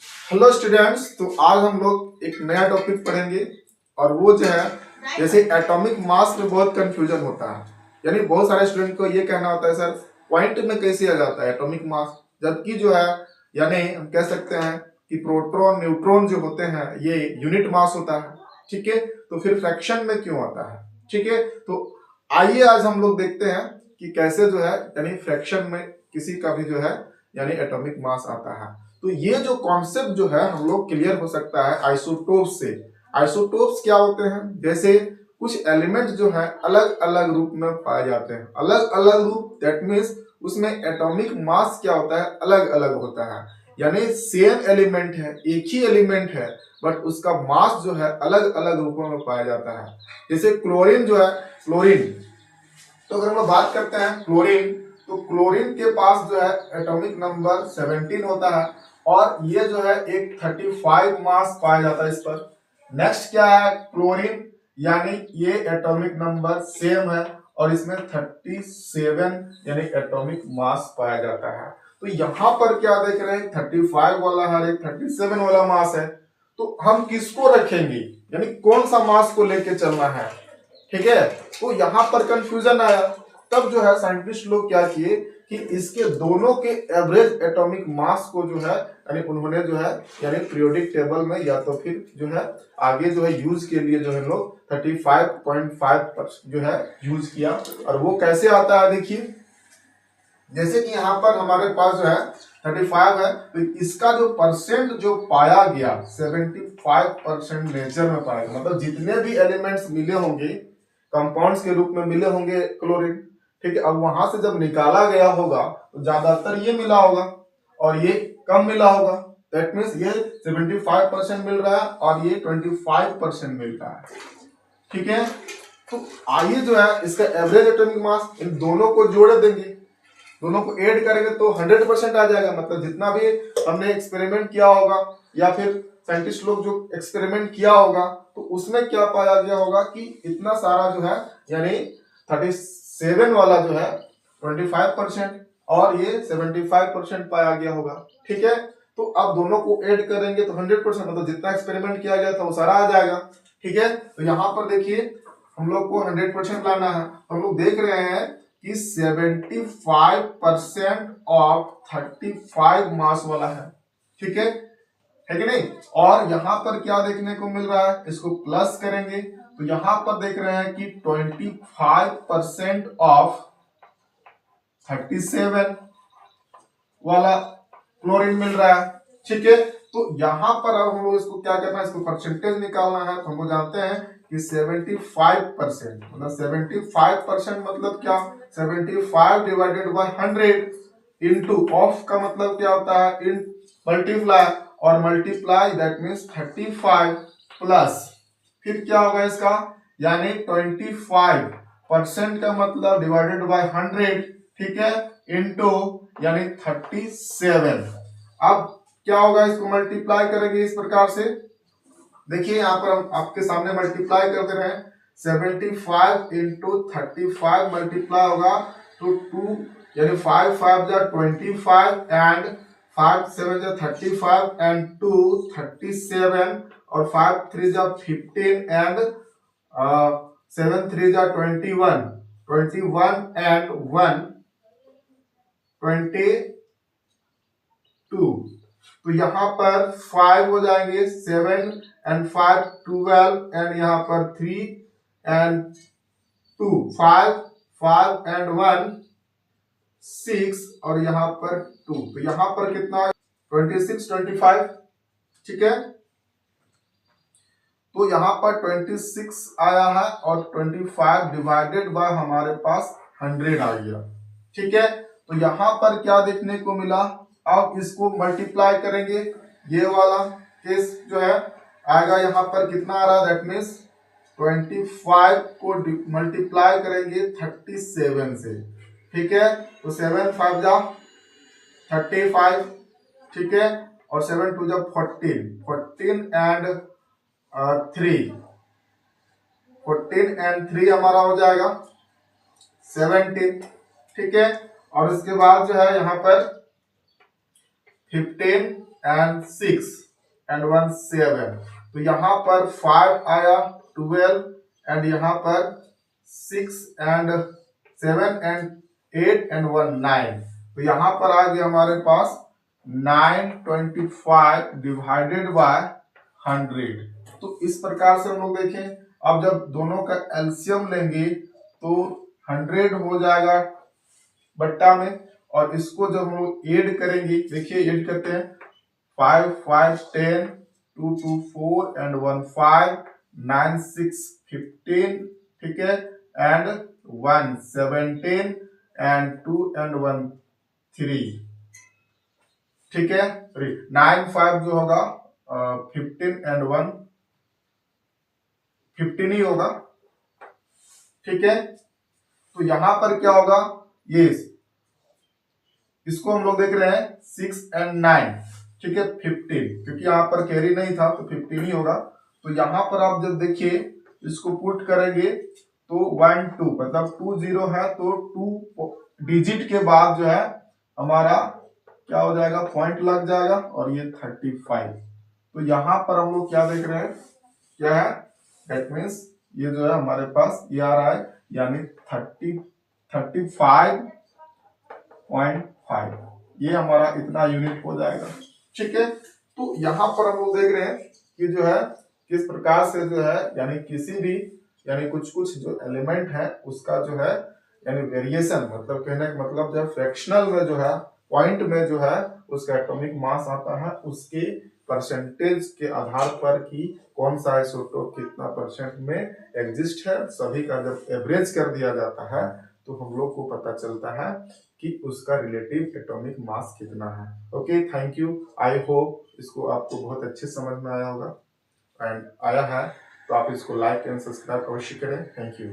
Hello students, तो आज हम लोग एक नया टॉपिक पढ़ेंगे और वो जो है जैसे एटॉमिक मास में बहुत कंफ्यूजन होता है। यानी बहुत सारे स्टूडेंट को ये कहना होता है सर पॉइंट में कैसे आ जाता है एटॉमिक मास, जबकि जो है यानी हम कह सकते हैं कि प्रोटॉन न्यूट्रॉन जो होते हैं ये यूनिट मास होता है। ठीक है, तो फिर फ्रैक्शन में क्यों आता है। ठीक है, तो आइए आज हम लोग देखते हैं कि कैसे जो है यानी फ्रैक्शन में किसी का भी जो है यानी एटॉमिक मास आता है। तो ये जो कॉन्सेप्ट जो है हम लोग क्लियर हो सकता है आइसोटोप्स से। आइसोटोप्स क्या होते हैं, जैसे कुछ एलिमेंट जो है अलग अलग रूप में पाए जाते हैं। अलग अलग रूप दैट मीन्स उसमें एटॉमिक मास क्या होता है, अलग अलग होता है। यानी सेम एलिमेंट है, एक ही एलिमेंट है, बट उसका मास जो है अलग अलग रूपों में पाया जाता है। जैसे क्लोरीन जो है, क्लोरीन, तो अगर हम लोग बात करते हैं क्लोरीन, तो क्लोरीन के पास जो है एटॉमिक नंबर 17 होता है और ये जो है एक 35 मास पाया जाता है इस पर। नेक्स्ट क्या है क्लोरीन, यानी ये एटॉमिक नंबर सेम है और इसमें 37 यानी एटॉमिक मास पाया जाता है। तो यहाँ पर क्या देख रहे हैं 35 वाला है, एक 37 वाला मास है। तो हम किसको रखेंगे, यानी कौन सा मास को लेके चलना है। ठीक है, तो यहां पर कंफ्यूजन आया। तब जो है साइंटिस्ट लोग क्या किए कि इसके दोनों के एवरेज एटॉमिक मास को जो है यानी उन्होंने जो है यानी पीरियोडिक टेबल में या तो फिर जो है आगे जो है यूज के लिए जो है लोग 35.5 जो है यूज किया। और वो कैसे आता है देखिए, जैसे कि यहाँ पर हमारे पास जो है 35 है, तो इसका जो परसेंट जो पाया गया 75% नेचर में पाया गया। मतलब जितने भी एलिमेंट्स मिले होंगे कंपाउंड्स के रूप में मिले होंगे क्लोरीन, ठीक है, अब वहां से जब निकाला गया होगा तो ज्यादातर ये मिला होगा और ये कम मिला होगा। दैट मीन्स ये 75% मिल रहा है और ये 25% मिल रहा है। ठीक है, तो आइए जो है इसका एवरेज एटॉमिक मास इन दोनों को जोड़ देंगे, दोनों को ऐड करेंगे तो 100% आ जाएगा। मतलब जितना भी हमने एक्सपेरिमेंट किया होगा या फिर साइंटिस्ट लोग जो एक्सपेरिमेंट किया होगा तो उसमें क्या पाया गया होगा कि इतना सारा जो है यानी 37 वाला जो है 25% और ये 75% पाया गया होगा। ठीक है, तो अब दोनों को ऐड करेंगे तो 100%, मतलब जितना एक्सपेरिमेंट किया गया था वो सारा आ जाएगा। ठीक है, तो यहाँ पर देखिए हम लोग को 100% लाना है। हम लोग देख रहे हैं कि 75% ऑफ 35 मास वाला है। ठीक है कि नहीं। और यहाँ पर क्या देखने को मिल रहा है, इसको प्लस करेंगे तो यहाँ पर देख रहे हैं कि 25% ऑफ 37 वाला क्लोरीन मिल रहा है। ठीक है, तो यहाँ पर अब हम लोग इसको क्या करना है, इसको परसेंटेज निकालना है। तो हम लोग जानते हैं कि 75% मतलब 75% मतलब क्या, 75 डिवाइडेड बाय 100 इंटू ऑफ का मतलब क्या होता है इन मल्टीप्लाई, और मल्टीप्लाई दैट मीन्स 35 प्लस फिर क्या होगा इसका यानी 25% का मतलब डिवाइडेड बाय 100, ठीक है, इंटू यानी 37। अब क्या होगा, इसको मल्टीप्लाई करेंगे इस प्रकार से। देखिए यहाँ पर हम आपके सामने मल्टीप्लाई कर दे रहे हैं। 75 इंटू 35 मल्टीप्लाई होगा तो 2 यानी 5 5 जा 25 एंड 5 7 जा 35 एंड 2 37 और 5 3 जा 15 एंड 7 3 जा 21 एंड 1 22। तो यहाँ पर 5 हो जाएंगे, 7 एंड 5 12 एंड यहाँ पर 3 एंड 2 5 5 एंड 1 6 और यहाँ पर 2। तो यहाँ पर कितना 26 25। ठीक है, तो यहाँ पर 26 आया है और 25 डिवाइडेड बाय हमारे पास 100 आ गया। ठीक है, तो यहाँ पर क्या देखने को मिला, अब इसको मल्टीप्लाई करेंगे, ये वाला केस जो है आएगा यहाँ पर कितना आ रहा है, दैट मीन्स 25 को मल्टीप्लाई करेंगे 37 से। ठीक है, तो 7 5 जा 35, ठीक है, और 7 2 जा 14 एंड 3 14 एंड 3 हमारा हो जाएगा 17। ठीक है, और इसके बाद जो है यहाँ पर 15 एंड 6 एंड 1 7, तो यहाँ पर 5 आया, 12 एंड यहाँ पर 6 एंड 7 एंड 8 एंड 1 9, तो यहाँ पर आ गया हमारे पास 925 डिवाइडेड बाय 100। तो इस प्रकार से हम लोग देखें, अब जब दोनों का एलसीएम लेंगे तो 100 हो जाएगा बट्टा में, और इसको जब हम लोग ऐड करेंगे, देखिए ऐड करते हैं, 5 5 10, 2 2 4 एंड 1 5, 9 6 15, ठीक है, एंड 1 17 एंड 2 एंड 1 3, ठीक है, 9 5 जो होगा 15 एंड 1 15 ही होगा, ठीक है। तो यहां पर क्या होगा, ये इसको हम लोग देख रहे हैं 6 एंड 9, ठीक है, 15, क्योंकि यहाँ पर कैरी नहीं था तो 15 ही होगा। तो यहाँ पर आप जब देखिए इसको पुट करेंगे तो 1 2 मतलब 2 0 है, तो 2 डिजिट के बाद जो है हमारा क्या हो जाएगा, पॉइंट लग जाएगा, और ये 35। तो यहाँ पर हम लोग क्या देख रहे हैं, क्या है, दैट मीन्स ये जो है हमारे पास ये आ रहा है, यानी 35.5, ये हमारा इतना यूनिट हो जाएगा, ठीक है। तो यहाँ पर हम लोग देख रहे हैं कि जो है किस प्रकार से जो है, यानी किसी भी, यानी कुछ कुछ जो एलिमेंट है उसका जो है यानी वेरिएशन, मतलब कहने का मतलब जो है फ्रैक्शनल में जो है पॉइंट में जो है उसका एटॉमिक मास आता है, उसके परसेंटेज के आधार पर कि कौन सा आइसोटोप कितना परसेंट में एग्जिस्ट है, सभी का जब एवरेज कर दिया जाता है तो हम लोग को पता चलता है कि उसका रिलेटिव एटॉमिक मास कितना है। Okay, thank you. I hope इसको आपको बहुत अच्छे समझ में आया होगा, एंड आया है तो आप इसको लाइक एंड सब्सक्राइब अवश्य करें। Thank you.